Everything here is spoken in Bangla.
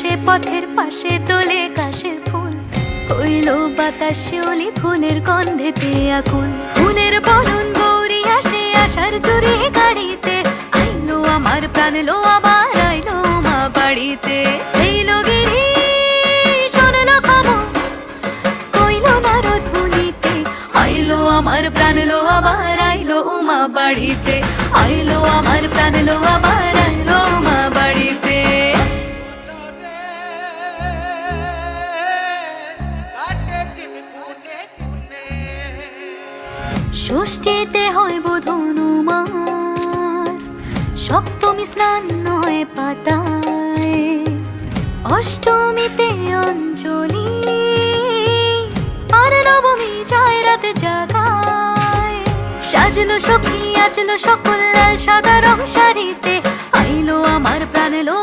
এসে পথের পাশে তোলে কাশের ফুল, হইল বাতাস শিউলি ফুলের গন্ধেতে আকুল। ফুলের বরণ গৌরী আসে আশার চুরি গাড়িতে, আইলো আমার প্রাণ লো আবার আইলো মা বাড়িতে। এইলো গিরি শোনলো খবর, কইলো নারদ মুনিতে, আইলো আমার প্রাণ লো আবার আইলো উমা বাড়িতে, আইলো আমার প্রাণ লো আবার আইলো উমা বাড়িতে। ষষ্ঠীতে হয় বোধনুমার, সপ্তমী স্নান হয় পাতায়, অষ্টমীতে অঞ্জলি, আর নবমী যায় রাত জাগায়। সাজলো সখী আজলো সকল লাল সাদা রং শাড়িতে, আইলো আমার প্রাণ লো